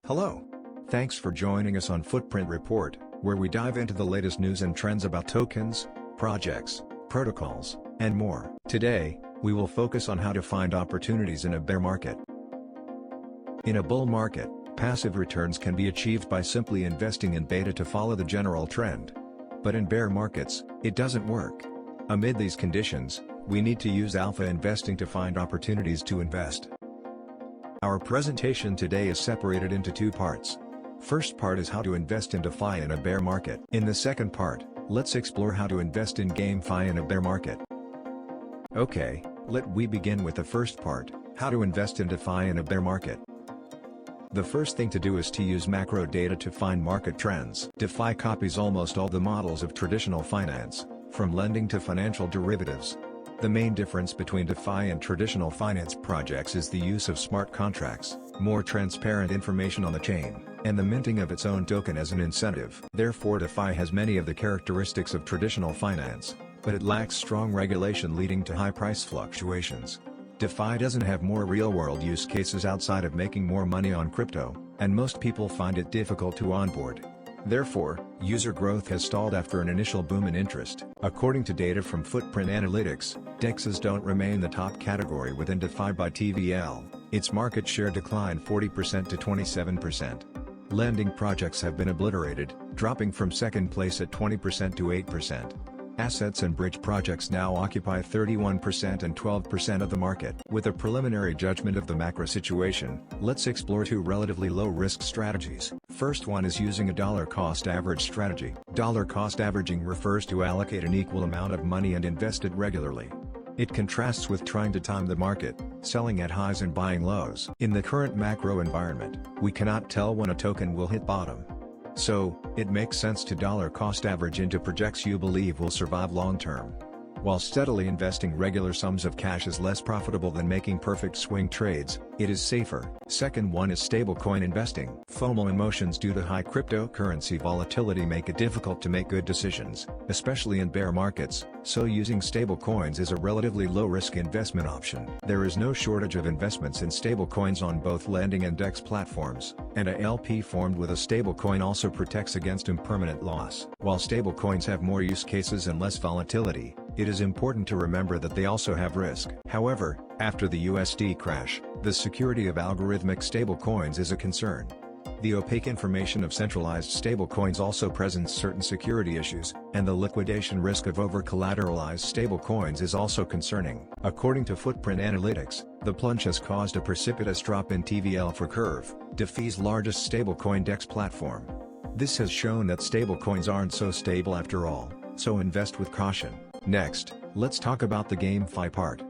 Hello. Thanks for joining us on Footprint Report, where we dive into the latest news and trends about tokens, projects, protocols, and more. Today, we will focus on how to find opportunities in a bear market. In a bull market, passive returns can be achieved by simply investing in beta to follow the general trend. But in bear markets, it doesn't work. Amid these conditions, we need to use alpha investing to find opportunities to invest. Our presentation today is separated into two parts. First part is how to invest in DeFi in a bear market. In the second part, let's explore how to invest in GameFi in a bear market. Okay, we begin with the first part, how to invest in DeFi in a bear market. The first thing to do is to use macro data to find market trends. DeFi copies almost all the models of traditional finance, from lending to financial derivatives. The main difference between DeFi and traditional finance projects is the use of smart contracts, more transparent information on the chain, and the minting of its own token as an incentive. Therefore, DeFi has many of the characteristics of traditional finance, but it lacks strong regulation leading to high price fluctuations. DeFi doesn't have more real-world use cases outside of making more money on crypto, and most people find it difficult to onboard. Therefore, user growth has stalled after an initial boom in interest. According to data from Footprint Analytics, DEXs don't remain the top category within DeFi by TVL, its market share declined 40% to 27%. Lending projects have been obliterated, dropping from second place at 20% to 8%. Assets and bridge projects now occupy 31% and 12% of the market. With a preliminary judgment of the macro situation, let's explore two relatively low-risk strategies. First one is using a dollar cost average strategy. Dollar cost averaging refers to allocate an equal amount of money and invest it regularly. It contrasts with trying to time the market, selling at highs and buying lows. In the current macro environment, we cannot tell when a token will hit bottom. So, it makes sense to dollar cost average into projects you believe will survive long term. While steadily investing regular sums of cash is less profitable than making perfect swing trades, it is safer. Second one is stablecoin investing. FOMO emotions due to high cryptocurrency volatility make it difficult to make good decisions, especially in bear markets, so using stablecoins is a relatively low-risk investment option. There is no shortage of investments in stablecoins on both lending and DEX platforms, and a LP formed with a stablecoin also protects against impermanent loss. While stablecoins have more use cases and less volatility, it is important to remember that they also have risk. However, after the USD crash, the security of algorithmic stablecoins is a concern. The opaque information of centralized stablecoins also presents certain security issues, and the liquidation risk of over-collateralized stablecoins is also concerning. According to Footprint Analytics, the plunge has caused a precipitous drop in TVL for Curve, DeFi's largest stablecoin DEX platform. This has shown that stablecoins aren't so stable after all, so invest with caution. Next, let's talk about the GameFi part.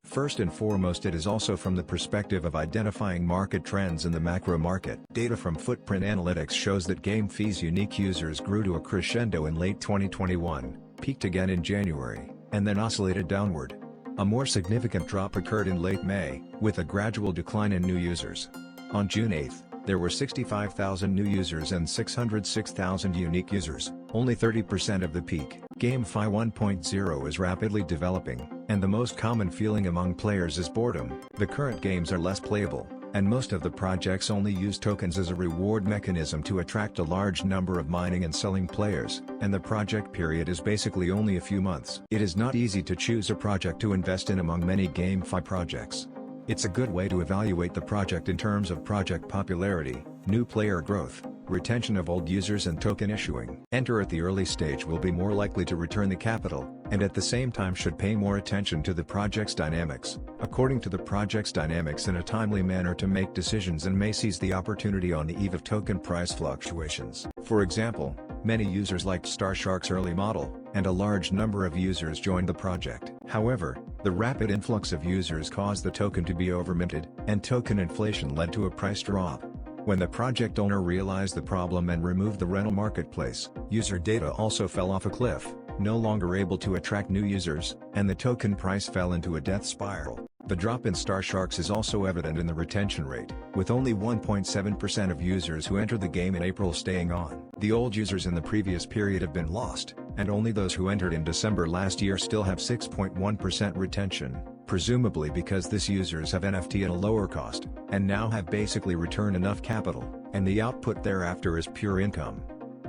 First and foremost, it is also from the perspective of identifying market trends in the macro market. Data from Footprint Analytics shows that GamePHI's unique users grew to a crescendo in late 2021, peaked again in January, and then oscillated downward. A more significant drop occurred in late May, with a gradual decline in new users. On June 8, there were 65,000 new users and 606,000 unique users, only 30% of the peak. GameFi 1.0 is rapidly developing, and the most common feeling among players is boredom. The current games are less playable, and most of the projects only use tokens as a reward mechanism to attract a large number of mining and selling players, and the project period is basically only a few months. It is not easy to choose a project to invest in among many GameFi projects. It's a good way to evaluate the project in terms of project popularity, new player growth, retention of old users and token issuing. Enter at the early stage will be more likely to return the capital, and at the same time should pay more attention to the project's dynamics, according to the project's dynamics in a timely manner to make decisions and may seize the opportunity on the eve of token price fluctuations. For example, many users liked StarShark's early model, and a large number of users joined the project. However, the rapid influx of users caused the token to be overminted, and token inflation led to a price drop. When the project owner realized the problem and removed the rental marketplace, user data also fell off a cliff, no longer able to attract new users, and the token price fell into a death spiral. The drop in StarSharks is also evident in the retention rate, with only 1.7% of users who entered the game in April staying on. The old users in the previous period have been lost, and only those who entered in December last year still have 6.1% retention, presumably because these users have NFT at a lower cost, and now have basically returned enough capital, and the output thereafter is pure income.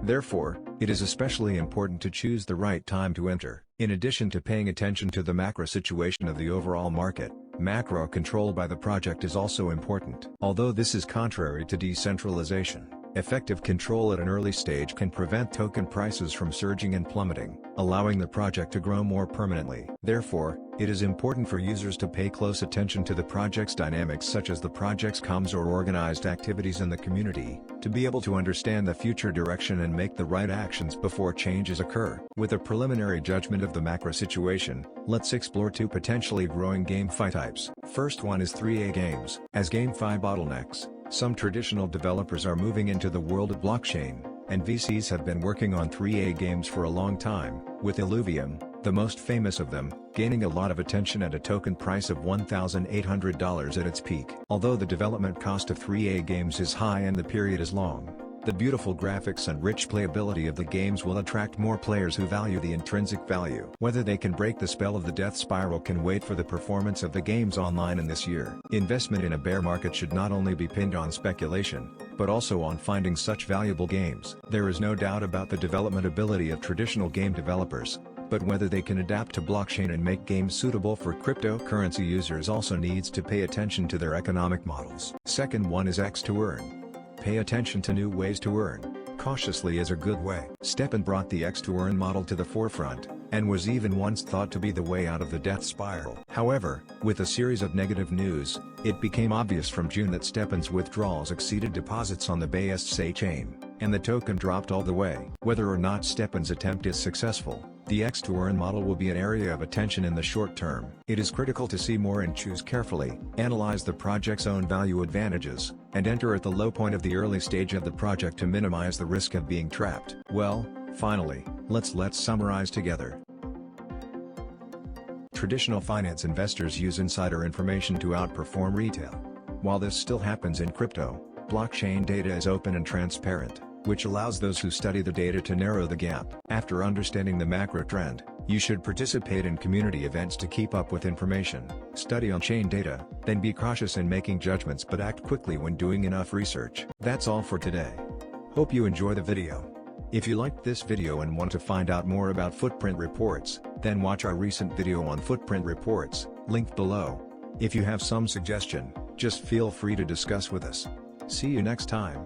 Therefore, it is especially important to choose the right time to enter. In addition to paying attention to the macro situation of the overall market, macro control by the project is also important. Although this is contrary to decentralization, effective control at an early stage can prevent token prices from surging and plummeting, allowing the project to grow more permanently. Therefore, it is important for users to pay close attention to the project's dynamics, such as the project's comms or organized activities in the community, to be able to understand the future direction and make the right actions before changes occur. With a preliminary judgment of the macro situation, let's explore two potentially growing GameFi types. First one is 3A games. As GameFi bottlenecks, some traditional developers are moving into the world of blockchain, and VCs have been working on 3A games for a long time, with Illuvium, the most famous of them, gaining a lot of attention at a token price of $1,800 at its peak. Although the development cost of 3A games is high and the period is long, the beautiful graphics and rich playability of the games will attract more players who value the intrinsic value. Whether they can break the spell of the death spiral can wait for the performance of the games online in this year. Investment in a bear market should not only be pinned on speculation, but also on finding such valuable games. There is no doubt about the development ability of traditional game developers, but whether they can adapt to blockchain and make games suitable for cryptocurrency users also needs to pay attention to their economic models. Second one is X to earn. Pay attention to new ways to earn. Cautiously is a good way. STEPN brought the X to earn model to the forefront, and was even once thought to be the way out of the death spiral. However, with a series of negative news, it became obvious from June that STEPN's withdrawals exceeded deposits on the BSC chain, and the token dropped all the way. Whether or not STEPN's attempt is successful, the X to earn model will be an area of attention in the short term. It is critical to see more and choose carefully, analyze the project's own value advantages, and enter at the low point of the early stage of the project to minimize the risk of being trapped. Well, finally, let's summarize together. Traditional finance investors use insider information to outperform retail. While this still happens in crypto, blockchain data is open and transparent, which allows those who study the data to narrow the gap. After understanding the macro trend, you should participate in community events to keep up with information, study on-chain data, then be cautious in making judgments but act quickly when doing enough research. That's all for today. Hope you enjoy the video. If you liked this video and want to find out more about footprint reports, then watch our recent video on footprint reports, linked below. If you have some suggestion, just feel free to discuss with us. See you next time.